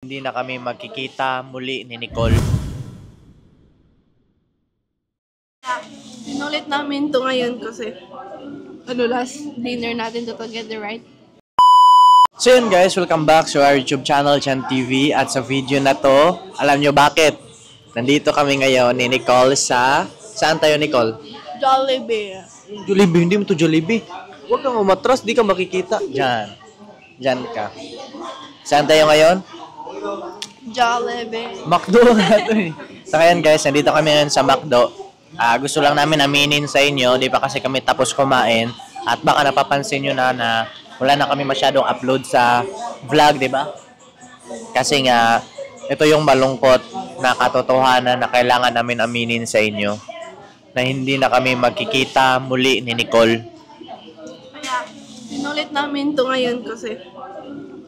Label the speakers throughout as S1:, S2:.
S1: Hindi na kami magkikita muli ni Nicole.
S2: Sinulit namin to ngayon kasi last dinner natin to together, right?
S1: So yun guys, welcome back to our YouTube channel, Chan TV. At sa video na to, alam nyo bakit? Nandito kami ngayon ni Nicole sa... Saan tayo, Nicole?
S2: Jollibee.
S1: Jollibee, hindi mo to Jollibee. Huwag kang umatras, di ka makikita. Diyan. Diyan ka. Saan tayo ngayon?
S2: Jollibee.
S1: McDo na to eh. So ngayon guys, nandito kami ngayon sa McDo. Gusto lang namin aminin sa inyo, di pa kasi kami tapos kumain. At baka napapansin nyo na wala na kami masyadong upload sa vlog, di ba? Kasi nga, ito yung malungkot na katotohanan na kailangan namin aminin sa inyo. Na hindi na kami magkikita muli ni Nicole.
S2: Kaya sinulit namin to ngayon kasi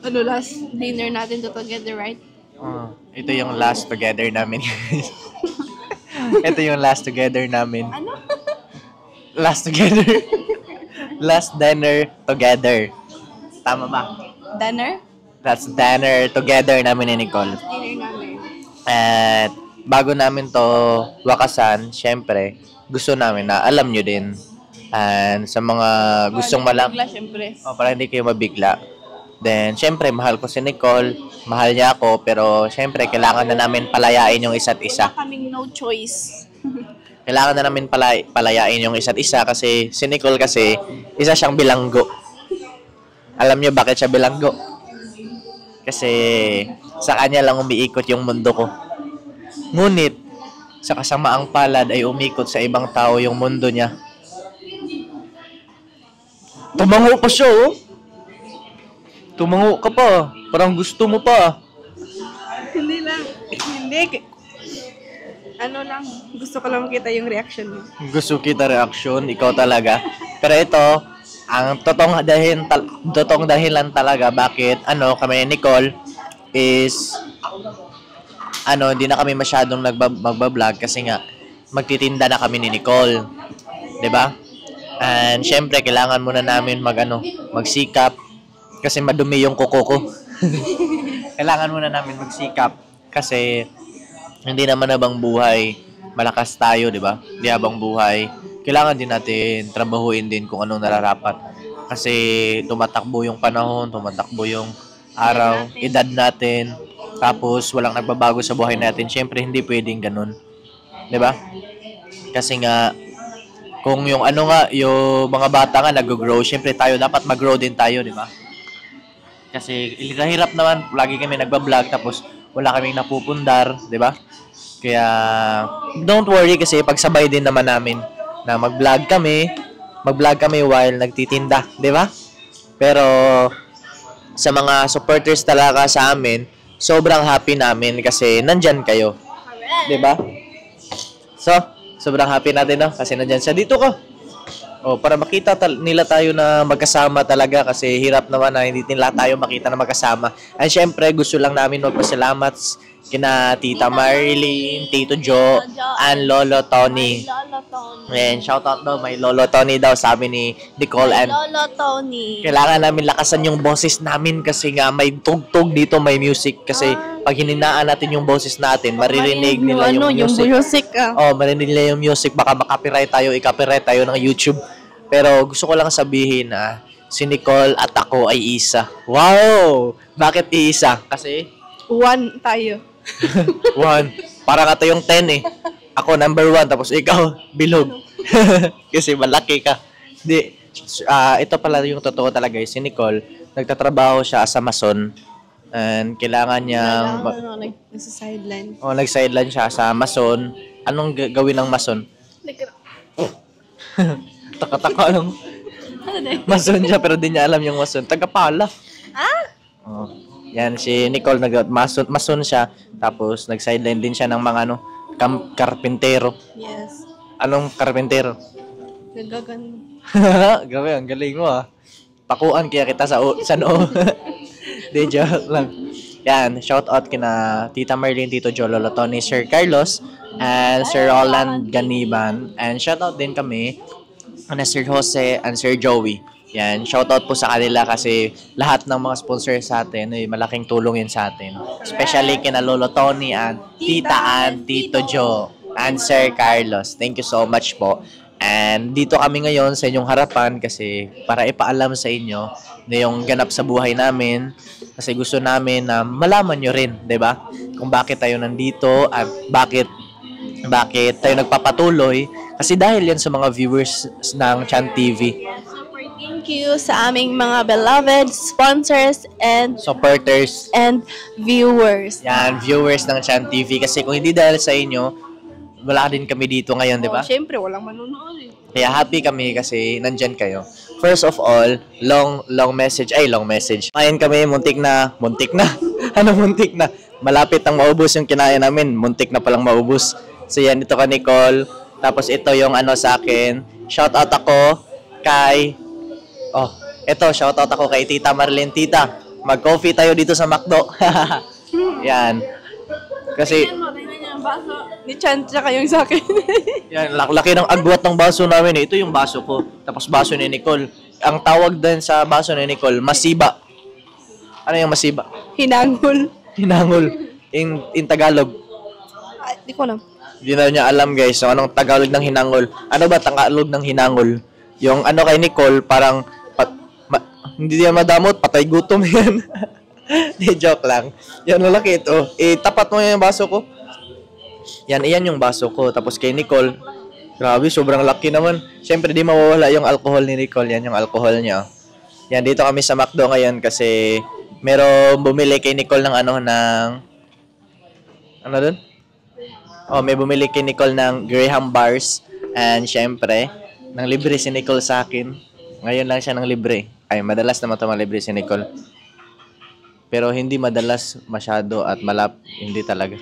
S2: last dinner natin to together, right?
S1: Ito yung last together namin. Ito yung last together namin.
S2: Ano?
S1: Last together. Last dinner together. Tama ba?
S2: Dinner?
S1: That's dinner together namin ni Nicole.
S2: Dinner namin.
S1: At bago namin to wakasan, syempre, gusto namin na alam nyo din. And sa mga gustong
S2: Bigla, syempre.
S1: para hindi kayo mabigla. Then, syempre, mahal ko si Nicole. Mahal niya ako. Pero, syempre, kailangan na namin palayain yung isa't isa.
S2: Wala kaming no choice.
S1: Kailangan na namin palayain yung isa't isa kasi si Nicole kasi isa siyang bilanggo. Alam niyo bakit siya bilanggo? Kasi sa kanya lang umiikot yung mundo ko. Ngunit sa kasamaang palad ay umikot sa ibang tao yung mundo niya. Tumango pa siya, oh. Tumango ka pa. Parang gusto mo pa.
S2: Hindi lang. Hindi. Lang. Gusto ko lang makita yung reaction mo.
S1: Gusto kita reaction, ikaw talaga. Pero ito, ang totoong dahilan talaga bakit kami ni Nicole is hindi na kami masyadong magba-vlog kasi nga magtitinda na kami ni Nicole. 'Di ba? And syempre kailangan muna namin magsikap kasi madumi yung kuko ko. Kailangan muna namin magsikap kasi hindi naman habang buhay malakas tayo, 'di ba? Hindi habang buhay kailangan din natin trabahuin din kung anong nararapat. Kasi tumatakbo yung panahon, tumatakbo yung araw, edad natin. Tapos walang nagbabago sa buhay natin. Syempre hindi pwedeng ganun. 'Di ba? Kasi nga kung yung yung mga bata nga nag-grow, syempre tayo dapat mag-grow din tayo, 'di ba? Kasi hirap naman lagi kami nagba-vlog tapos wala kaming napupundar, 'di ba? Kaya don't worry kasi pagsabay din naman namin na mag-vlog kami while nagtitinda, 'di ba? Pero sa mga supporters talaga sa amin, sobrang happy namin kasi nandyan kayo. 'Di ba? So, sobrang happy natin kasi nandyan siya. Dito ka. Para makita nila tayo na magkasama talaga kasi hirap naman na hindi nila tayo makita na magkasama. And syempre, gusto lang namin magpasalamat kina Tita Marilyn, Tito Jo, and Lolo Tony.
S2: Lolo Tony.
S1: And shoutout daw, may Lolo Tony daw, sabi ni Nicole. And
S2: Lolo Tony.
S1: kailangan namin lakasan yung boses namin kasi nga may tugtog dito, may music. Kasi pag hininaan natin yung boses natin, maririnig nila yung music.
S2: Yung music.
S1: Maririnig nila yung music. Baka i-copyright tayo ng YouTube. Pero gusto ko lang sabihin na si Nicole at ako ay isa. Wow! Bakit isa? Kasi
S2: One tayo.
S1: 1. Parang ito yung 10 eh. Ako number 1 tapos ikaw bilog. Kasi malaki ka. Ito pala yung totoo talaga. Si Nicole, nagtatrabaho siya as a mason. And kailangan niyang
S2: Nagsa-sideline.
S1: nag-sideline siya sa mason. Anong gawin ng mason? Taka-taka lang. Mason siya pero di niya alam yung mason. Tagapala. Yan, si Nicole mason siya. Tapos nag-sideline din siya ng mga karpintero.
S2: Yes.
S1: Anong karpintero?
S2: Nagagan.
S1: Grabe, ang galing mo Pakuan kaya kita sa noo. Di, joke lang. Yan, shout out kina Tita Merlin, Tito Jo, Lolo Tony, Sir Carlos, and Sir Roland Ganiban. And shout out din kami na Sir Jose and Sir Joey. Yan, shoutout po sa kanila kasi lahat ng mga sponsor sa atin ay malaking tulong yun sa atin. Especially kina Lolo Tony and Tita and Tito Joe and Sir Carlos. Thank you so much po. And dito kami ngayon sa inyong harapan kasi para ipaalam sa inyo na yung ganap sa buhay namin kasi gusto namin na malaman nyo rin, 'di ba? Kung bakit tayo nandito at bakit tayo nagpapatuloy kasi dahil yan sa mga viewers ng Chan TV.
S2: Super thank you sa aming mga beloved sponsors and
S1: Supporters.
S2: viewers.
S1: Yan, viewers ng Chan TV. Kasi kung hindi dahil sa inyo, wala din kami dito ngayon, di ba?
S2: Siyempre, walang manunood eh.
S1: Kaya happy kami kasi nandyan kayo. First of all, long message. Ngayon kami, muntik na. Ano muntik na? Malapit ang maubos yung kinain namin. Muntik na palang maubos. So yan, ito ka Nicole. Tapos ito yung ano sa akin. Shoutout ako kay... shoutout ako kay Tita Marlene. Tita, mag-coffee tayo dito sa McDo. Yan. Kasi...
S2: Tingnan niyo ang baso ni Chan tsaka yung sa akin.
S1: Yan, laki ng agwat ng baso namin. Ito yung baso ko. Tapos baso ni Nicole. Ang tawag din sa baso ni Nicole, masiba. Ano yung masiba?
S2: Hinangol.
S1: Hinangol. In Tagalog.
S2: Ay, di ko alam.
S1: Hindi na niya alam guys. So, anong Tagalog ng hinangol? Ano ba Tagalog ng hinangol? Yung ano kay Nicole, parang hindi niya madamot, patay gutom yan. Di, joke lang. Yan, malaki ito. Tapat mo yung baso ko. Yan, iyan yung baso ko. Tapos kay Nicole, grabe, sobrang laki naman. Siyempre, di mawawala yung alcohol ni Nicole. Yan yung alcohol niya. Yan, dito kami sa McDo ngayon kasi meron bumili kay Nicole ng ano dun? May bumili kay Nicole ng Graham bars. And syempre, nang libre si Nicole sa akin. Ngayon lang siya nang libre. Ay, madalas naman ito malibre si Nicole. Pero hindi madalas masyado at hindi talaga.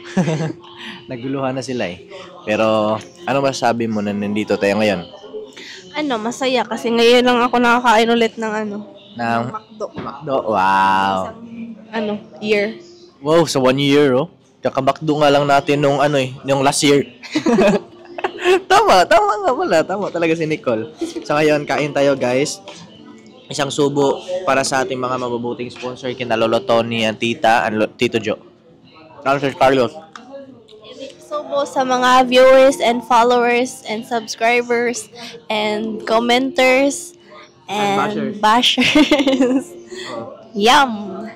S1: Naguluhan na sila eh. Pero ano masasabi mo na nandito tayo ngayon?
S2: Masaya kasi ngayon lang ako nakakain ulit ng
S1: Ng
S2: McDo.
S1: Wow.
S2: Year.
S1: Wow, so 1 year oh. Kakabakdo nga lang natin nung yung last year. Tama nga pala. Tama talaga si Nicole. So ngayon, kain tayo guys. Isang subo para sa ating mga mabubuting sponsor kina Lolo Tony and Tita and Tito Joe. Carlos.
S2: Subo sa mga viewers and followers and subscribers and commenters and bashers. Yum!